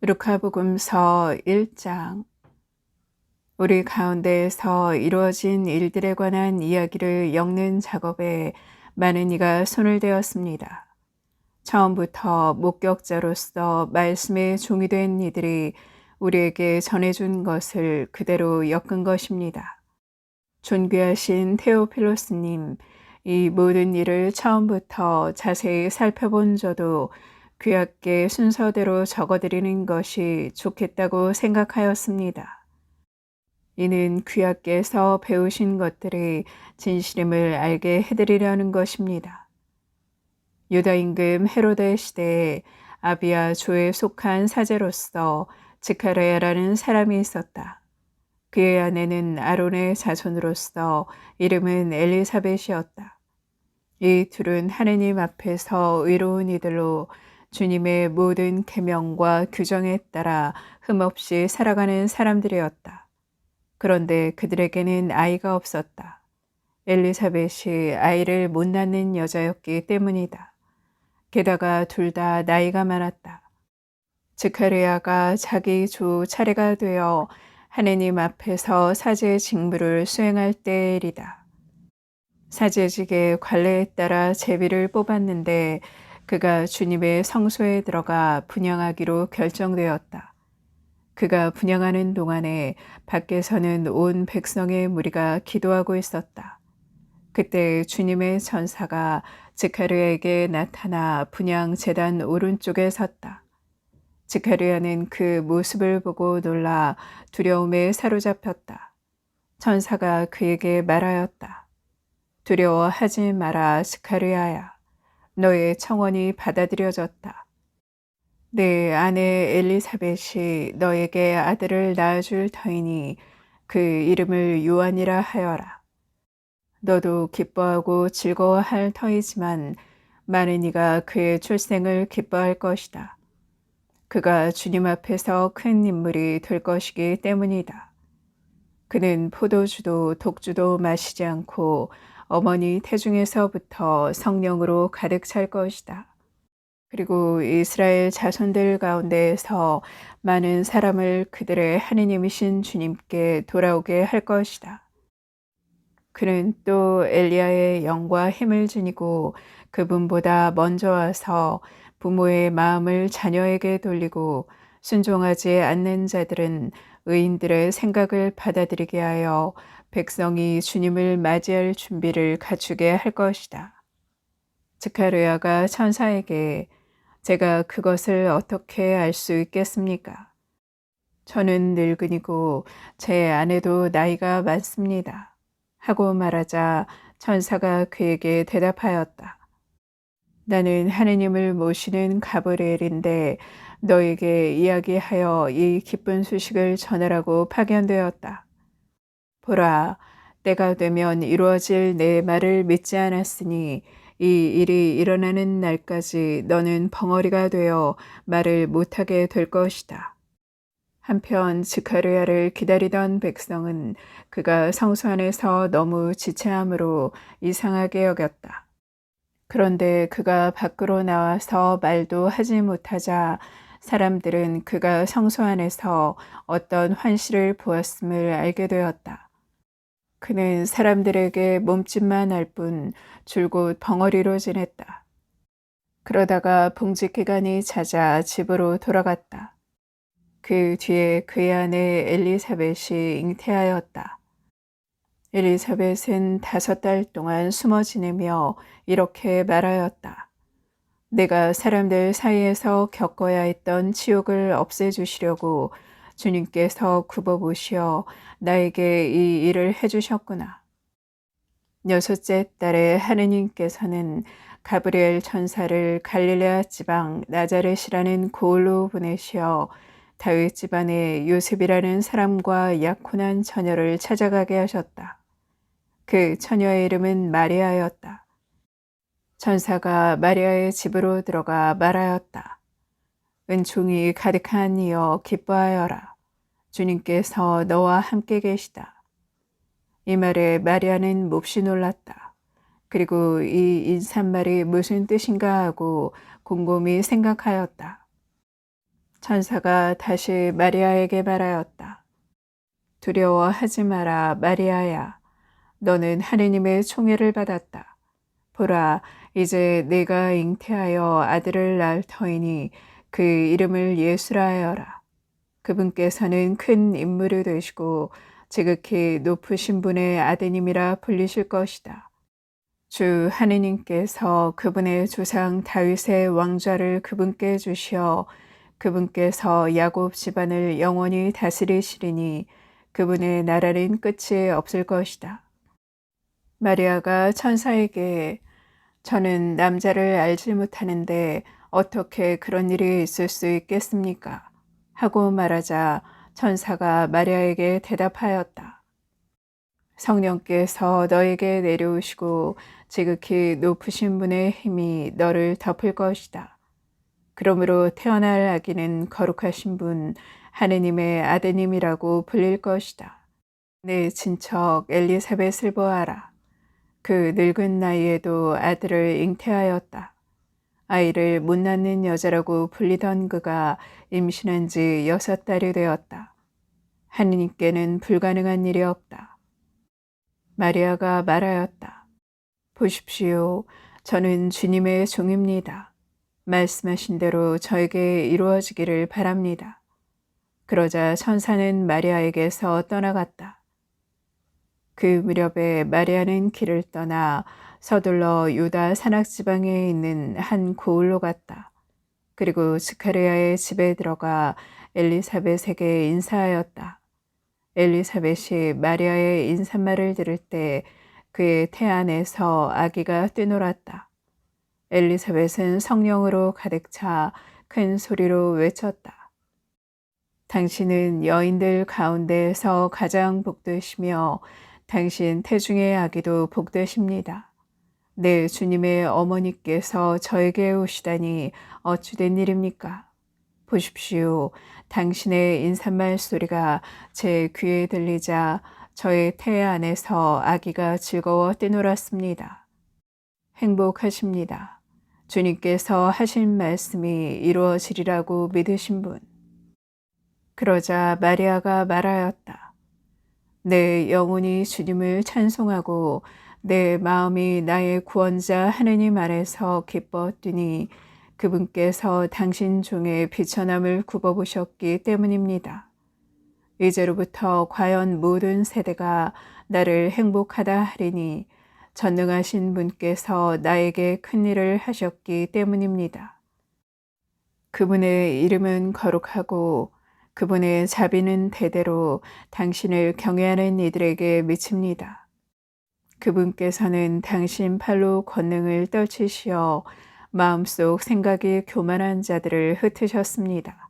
루카복음서 1장. 우리 가운데에서 이루어진 일들에 관한 이야기를 엮는 작업에 많은 이가 손을 대었습니다. 처음부터 목격자로서 말씀의 종이 된 이들이 우리에게 전해준 것을 그대로 엮은 것입니다. 존귀하신 테오필로스님, 이 모든 일을 처음부터 자세히 살펴본 저도 귀하게 순서대로 적어드리는 것이 좋겠다고 생각하였습니다. 이는 귀하께서 배우신 것들이 진실임을 알게 해드리려는 것입니다. 유다 임금 헤로데 시대에 아비야 조에 속한 사제로서 스가랴라는 사람이 있었다. 그의 아내는 아론의 자손으로서 이름은 엘리사벳이었다. 이 둘은 하느님 앞에서 의로운 이들로 주님의 모든 계명과 규정에 따라 흠없이 살아가는 사람들이었다. 그런데 그들에게는 아이가 없었다. 엘리사벳이 아이를 못 낳는 여자였기 때문이다. 게다가 둘 다 나이가 많았다. 스가랴가 자기 조 차례가 되어 하느님 앞에서 사제 직무를 수행할 때일이다. 사제직의 관례에 따라 제비를 뽑았는데 그가 주님의 성소에 들어가 분향하기로 결정되었다. 그가 분향하는 동안에 밖에서는 온 백성의 무리가 기도하고 있었다. 그때 주님의 천사가 스가랴에게 나타나 분향 제단 오른쪽에 섰다. 스가랴는 그 모습을 보고 놀라 두려움에 사로잡혔다. 천사가 그에게 말하였다. 두려워하지 마라, 스가랴야. 너의 청원이 받아들여졌다. 내 아내 엘리사벳이 너에게 아들을 낳아줄 터이니 그 이름을 요한이라 하여라. 너도 기뻐하고 즐거워할 터이지만 많은 이가 그의 출생을 기뻐할 것이다. 그가 주님 앞에서 큰 인물이 될 것이기 때문이다. 그는 포도주도 독주도 마시지 않고 어머니 태중에서부터 성령으로 가득 찰 것이다. 그리고 이스라엘 자손들 가운데에서 많은 사람을 그들의 하느님이신 주님께 돌아오게 할 것이다. 그는 또 엘리야의 영과 힘을 지니고 그분보다 먼저 와서 부모의 마음을 자녀에게 돌리고 순종하지 않는 자들은 의인들의 생각을 받아들이게 하여 백성이 주님을 맞이할 준비를 갖추게 할 것이다. 스가랴가 천사에게 제가 그것을 어떻게 알 수 있겠습니까? 저는 늙은이고 제 아내도 나이가 많습니다. 하고 말하자 천사가 그에게 대답하였다. 나는 하느님을 모시는 가브리엘인데 너에게 이야기하여 이 기쁜 소식을 전하라고 파견되었다. 보라, 때가 되면 이루어질 내 말을 믿지 않았으니 이 일이 일어나는 날까지 너는 벙어리가 되어 말을 못하게 될 것이다. 한편 스가랴를 기다리던 백성은 그가 성소 안에서 너무 지체함으로 이상하게 여겼다. 그런데 그가 밖으로 나와서 말도 하지 못하자 사람들은 그가 성소 안에서 어떤 환시를 보았음을 알게 되었다. 그는 사람들에게 몸짓만 할 뿐 줄곧 벙어리로 지냈다. 그러다가 봉직 기간이 차자 집으로 돌아갔다. 그 뒤에 그의 아내 엘리사벳이 잉태하였다. 엘리사벳은 5달 동안 숨어 지내며 이렇게 말하였다. 내가 사람들 사이에서 겪어야 했던 치욕을 없애주시려고 주님께서 굽어보시어 나에게 이 일을 해주셨구나. 6째 달에 하느님께서는 가브리엘 천사를 갈릴레아 지방 나자렛이라는 고을로 보내시어 다윗 집안의 요셉이라는 사람과 약혼한 처녀를 찾아가게 하셨다. 그 처녀의 이름은 마리아였다. 천사가 마리아의 집으로 들어가 말하였다. 은총이 가득한 이여 기뻐하여라. 주님께서 너와 함께 계시다. 이 말에 마리아는 몹시 놀랐다. 그리고 이 인사말이 무슨 뜻인가 하고 곰곰이 생각하였다. 천사가 다시 마리아에게 말하였다. 두려워하지 마라, 마리아야. 너는 하느님의 총애를 받았다. 보라, 이제 네가 잉태하여 아들을 낳을 터이니 그 이름을 예수라 하여라. 그분께서는 큰 인물이 되시고 지극히 높으신 분의 아드님이라 불리실 것이다. 주 하느님께서 그분의 조상 다윗의 왕좌를 그분께 주시어 그분께서 야곱 집안을 영원히 다스리시리니 그분의 나라는 끝이 없을 것이다. 마리아가 천사에게 저는 남자를 알지 못하는데 어떻게 그런 일이 있을 수 있겠습니까? 하고 말하자 천사가 마리아에게 대답하였다. 성령께서 너에게 내려오시고 지극히 높으신 분의 힘이 너를 덮을 것이다. 그러므로 태어날 아기는 거룩하신 분 하느님의 아드님이라고 불릴 것이다. 내 친척 엘리사벳을 보아라. 그 늙은 나이에도 아들을 잉태하였다. 아이를 못 낳는 여자라고 불리던 그가 임신한 지 6달이 되었다. 하느님께는 불가능한 일이 없다. 마리아가 말하였다. 보십시오. 저는 주님의 종입니다. 말씀하신 대로 저에게 이루어지기를 바랍니다. 그러자 천사는 마리아에게서 떠나갔다. 그 무렵에 마리아는 길을 떠나 서둘러 유다 산악지방에 있는 한 고을로 갔다. 그리고 스가랴의 집에 들어가 엘리사벳에게 인사하였다. 엘리사벳이 마리아의 인사말을 들을 때 그의 태 안에서 아기가 뛰놀았다. 엘리사벳은 성령으로 가득 차 큰 소리로 외쳤다. 당신은 여인들 가운데에서 가장 복되시며 당신 태중의 아기도 복되십니다. 내 주님의 어머니께서 저에게 오시다니 어찌된 일입니까? 보십시오. 당신의 인사말 소리가 제 귀에 들리자 저의 태 안에서 아기가 즐거워 뛰놀았습니다. 행복하십니다. 주님께서 하신 말씀이 이루어지리라고 믿으신 분. 그러자 마리아가 말하였다. 내 영혼이 주님을 찬송하고 내 마음이 나의 구원자 하느님 안에서 기뻐 뛰니 그분께서 당신 종의 비천함을 굽어보셨기 때문입니다. 이제로부터 과연 모든 세대가 나를 행복하다 하리니 전능하신 분께서 나에게 큰 일을 하셨기 때문입니다. 그분의 이름은 거룩하고 그분의 자비는 대대로 당신을 경외하는 이들에게 미칩니다. 그분께서는 당신 팔로 권능을 떨치시어 마음속 생각이 교만한 자들을 흩으셨습니다.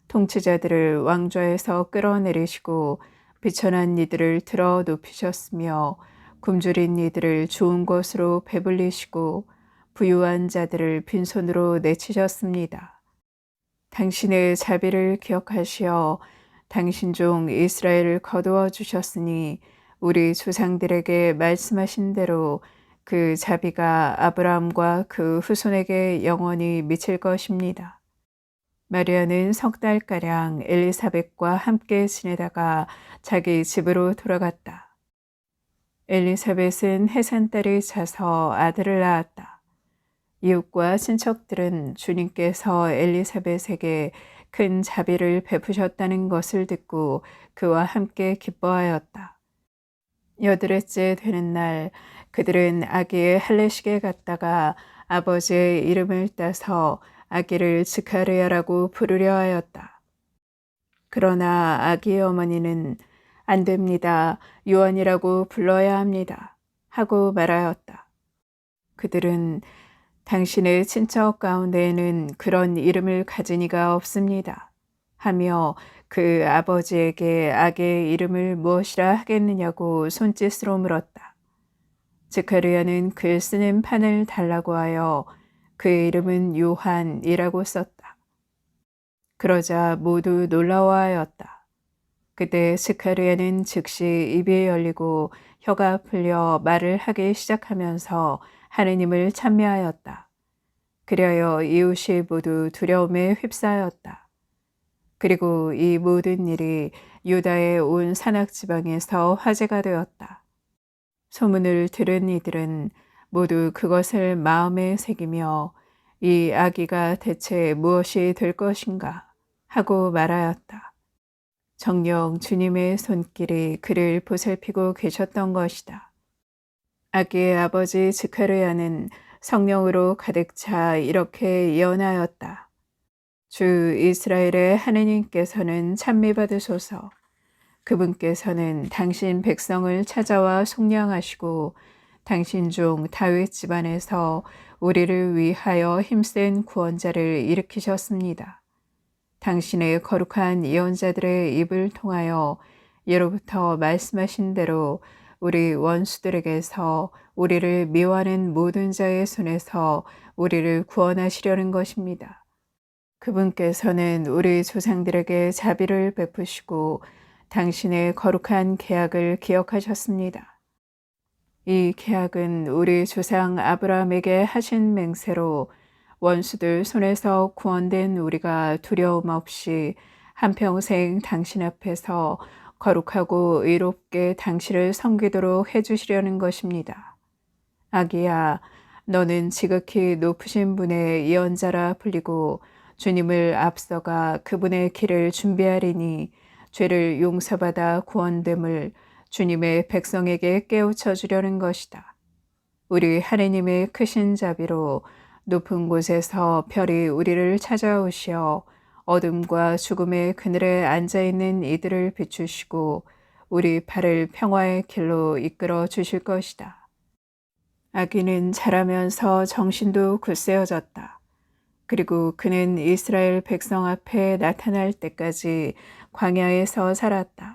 통치자들을 왕좌에서 끌어내리시고 비천한 이들을 들어 높이셨으며 굶주린 이들을 좋은 것으로 배불리시고 부유한 자들을 빈손으로 내치셨습니다. 당신의 자비를 기억하시어 당신 종 이스라엘을 거두어 주셨으니 우리 조상들에게 말씀하신 대로 그 자비가 아브라함과 그 후손에게 영원히 미칠 것입니다. 마리아는 3달가량 엘리사벳과 함께 지내다가 자기 집으로 돌아갔다. 엘리사벳은 해산달이 차서 아들을 낳았다. 이웃과 친척들은 주님께서 엘리사벳에게 큰 자비를 베푸셨다는 것을 듣고 그와 함께 기뻐하였다. 8회째 되는 날 그들은 아기의 할례식에 갔다가 아버지의 이름을 따서 아기를 스가랴라고 부르려 하였다. 그러나 아기의 어머니는 안 됩니다. 요한이라고 불러야 합니다. 하고 말하였다. 그들은 당신의 친척 가운데에는 그런 이름을 가진 이가 없습니다. 하며 그 아버지에게 아기의 이름을 무엇이라 하겠느냐고 손짓으로 물었다. 스가랴는 글 쓰는 판을 달라고 하여 그의 이름은 요한이라고 썼다. 그러자 모두 놀라워하였다. 그때 스가랴는 즉시 입이 열리고 혀가 풀려 말을 하기 시작하면서 하느님을 찬미하였다. 그리하여 이웃이 모두 두려움에 휩싸였다. 그리고 이 모든 일이 유다의 온 산악지방에서 화제가 되었다. 소문을 들은 이들은 모두 그것을 마음에 새기며 이 아기가 대체 무엇이 될 것인가 하고 말하였다. 정녕 주님의 손길이 그를 보살피고 계셨던 것이다. 아기의 아버지 스가랴는 성령으로 가득 차 이렇게 예언하였다. 주 이스라엘의 하느님께서는 찬미받으소서. 그분께서는 당신 백성을 찾아와 속량하시고 당신 종 다윗 집안에서 우리를 위하여 힘센 구원자를 일으키셨습니다. 당신의 거룩한 예언자들의 입을 통하여 예로부터 말씀하신 대로 우리 원수들에게서 우리를 미워하는 모든 자의 손에서 우리를 구원하시려는 것입니다. 그분께서는 우리 조상들에게 자비를 베푸시고 당신의 거룩한 계약을 기억하셨습니다. 이 계약은 우리 조상 아브라함에게 하신 맹세로 원수들 손에서 구원된 우리가 두려움 없이 한평생 당신 앞에서 거룩하고 의롭게 당신을 섬기도록 해주시려는 것입니다. 아기야, 너는 지극히 높으신 분의 예언자라 불리고 주님을 앞서가 그분의 길을 준비하리니 죄를 용서받아 구원됨을 주님의 백성에게 깨우쳐 주려는 것이다. 우리 하느님의 크신 자비로 높은 곳에서 별이 우리를 찾아오시어 어둠과 죽음의 그늘에 앉아있는 이들을 비추시고 우리 발을 평화의 길로 이끌어 주실 것이다. 아기는 자라면서 정신도 굳세어졌다. 그리고 그는 이스라엘 백성 앞에 나타날 때까지 광야에서 살았다.